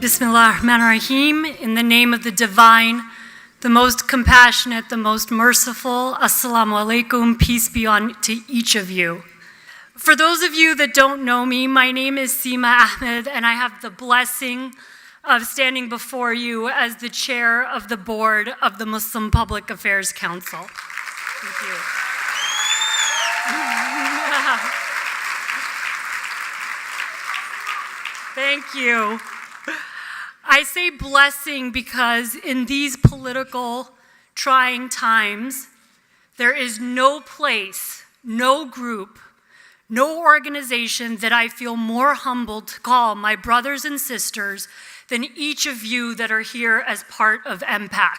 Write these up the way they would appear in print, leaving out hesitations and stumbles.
Bismillah ar-Rahman ar-Rahim, in the name of the divine, the most compassionate, the most merciful. Assalamu alaikum, peace be on to each of you. For those of you that don't know me, my name is Seema Ahmad, and I have the blessing of standing before you as the chair of the board of the Muslim Public Affairs Council. Thank you. Thank you. I say blessing because in these political, trying times, there is no place, no group, no organization that I feel more humbled to call my brothers and sisters than each of you that are here as part of MPAC.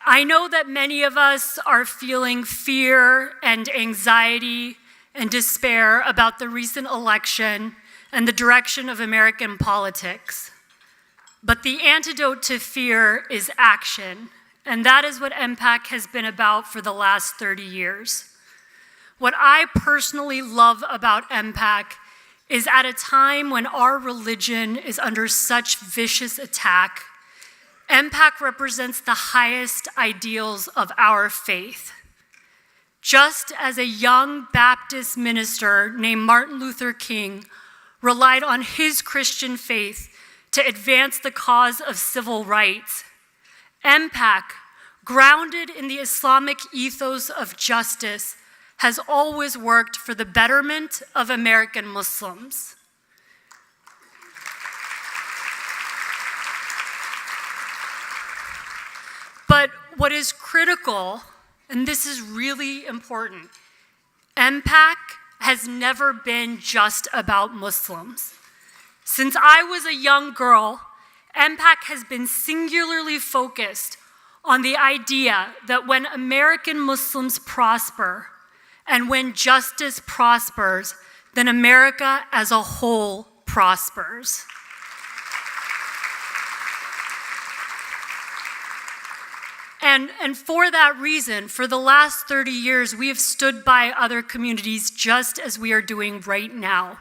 I know that many of us are feeling fear and anxiety and despair about the recent election and the direction of American politics. But the antidote to fear is action, and that is what MPAC has been about for the last 30 years. What I personally love about MPAC is at a time when our religion is under such vicious attack, MPAC represents the highest ideals of our faith. Just as a young Baptist minister named Martin Luther King relied on his Christian faith to advance the cause of civil rights, MPAC, grounded in the Islamic ethos of justice, has always worked for the betterment of American Muslims. But what is critical, and this is really important, MPAC has never been just about Muslims. Since I was a young girl, MPAC has been singularly focused on the idea that when American Muslims prosper and when justice prospers, then America as a whole prospers. And for that reason, for the last 30 years, we have stood by other communities just as we are doing right now.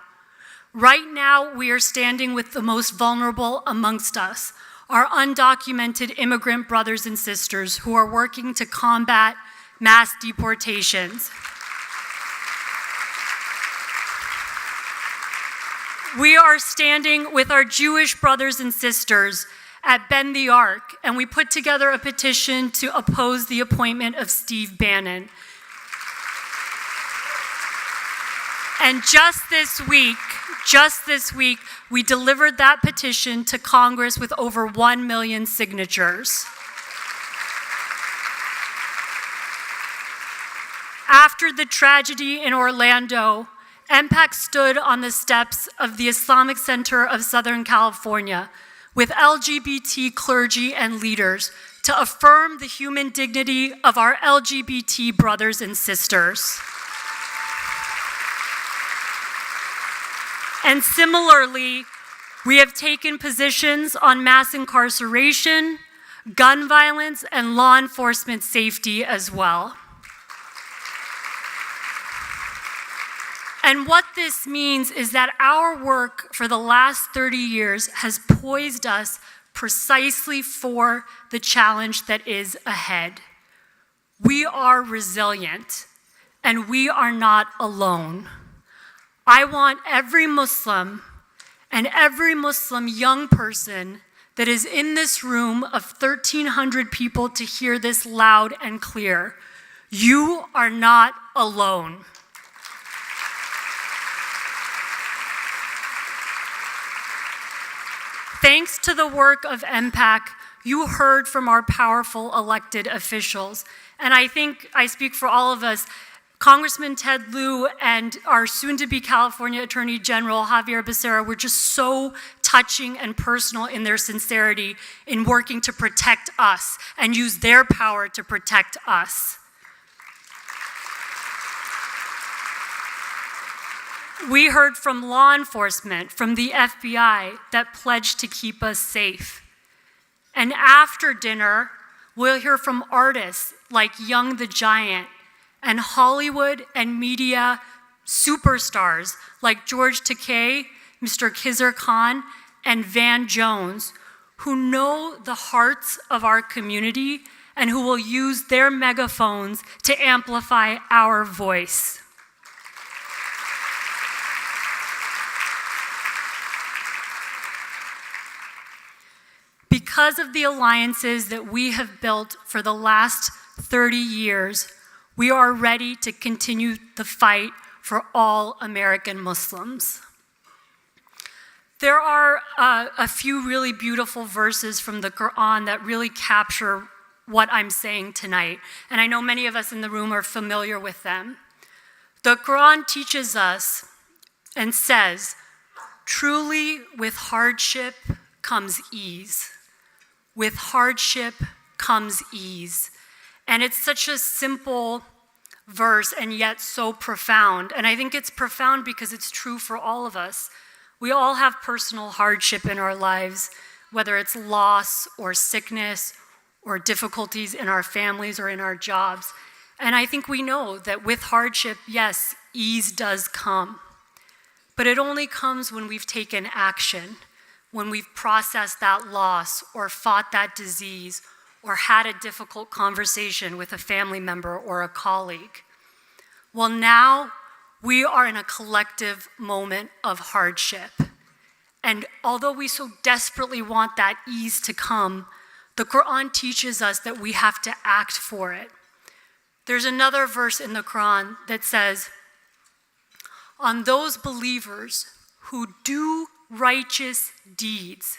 Right now, we are standing with the most vulnerable amongst us, our undocumented immigrant brothers and sisters who are working to combat mass deportations. We are standing with our Jewish brothers and sisters at Bend the Arc, and we put together a petition to oppose the appointment of Steve Bannon. And just this week, we delivered that petition to Congress with over 1 million signatures. After the tragedy in Orlando, MPAC stood on the steps of the Islamic Center of Southern California with LGBT clergy and leaders to affirm the human dignity of our LGBT brothers and sisters. And similarly, we have taken positions on mass incarceration, gun violence, and law enforcement safety as well. And what this means is that our work for the last 30 years has poised us precisely for the challenge that is ahead. We are resilient, and we are not alone. I want every Muslim and every Muslim young person that is in this room of 1,300 people to hear this loud and clear. You are not alone. Thanks to the work of MPAC, you heard from our powerful elected officials. And I think I speak for all of us. Congressman Ted Lieu and our soon-to-be California Attorney General Javier Becerra were just so touching and personal in their sincerity in working to protect us and use their power to protect us. We heard from law enforcement, from the FBI, that pledged to keep us safe. And after dinner, we'll hear from artists like Young the Giant and Hollywood and media superstars like George Takei, Mr. Khizr Khan, and Van Jones, who know the hearts of our community and who will use their megaphones to amplify our voice. Because of the alliances that we have built for the last 30 years, we are ready to continue the fight for all American Muslims. There are a few really beautiful verses from the Quran that really capture what I'm saying tonight, and I know many of us in the room are familiar with them. The Quran teaches us and says, "Truly with hardship comes ease. With hardship comes ease." And it's such a simple verse and yet so profound. And I think it's profound because it's true for all of us. We all have personal hardship in our lives, whether it's loss or sickness or difficulties in our families or in our jobs. And I think we know that with hardship, yes, ease does come. But it only comes when we've taken action, when we've processed that loss or fought that disease or had a difficult conversation with a family member or a colleague. Well, now we are in a collective moment of hardship. And although we so desperately want that ease to come, the Quran teaches us that we have to act for it. There's another verse in the Quran that says, "On those believers who do righteous deeds,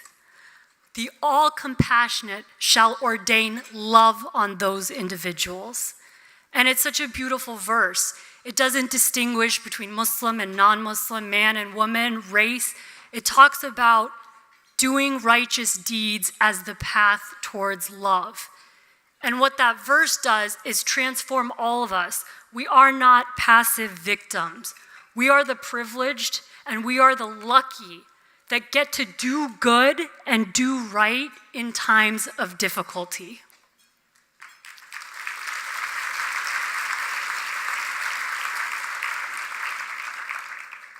the all-compassionate shall ordain love on those individuals." And it's such a beautiful verse. It doesn't distinguish between Muslim and non-Muslim, man and woman, race. It talks about doing righteous deeds as the path towards love. And what that verse does is transform all of us. We are not passive victims. We are the privileged and we are the lucky that get to do good and do right in times of difficulty.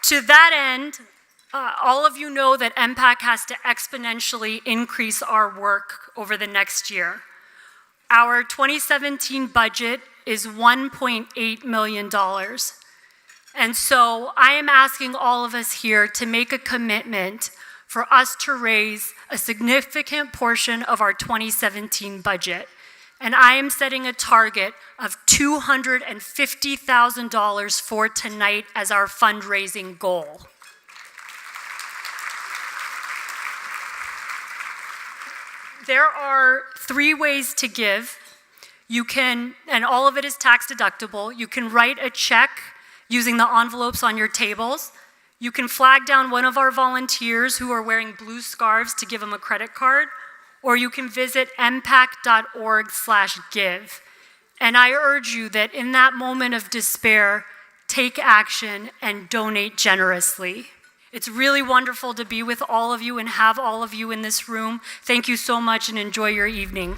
To that end, all of you know that MPAC has to exponentially increase our work over the next year. Our 2017 budget is $1.8 million. And so I am asking all of us here to make a commitment for us to raise a significant portion of our 2017 budget. And I am setting a target of $250,000 for tonight as our fundraising goal. There are 3 ways to give. You can, and all of it is tax deductible, you can write a check using the envelopes on your tables. You can flag down one of our volunteers who are wearing blue scarves to give them a credit card, or you can visit mpac.org/give. And I urge you that in that moment of despair, take action and donate generously. It's really wonderful to be with all of you and have all of you in this room. Thank you so much and enjoy your evening.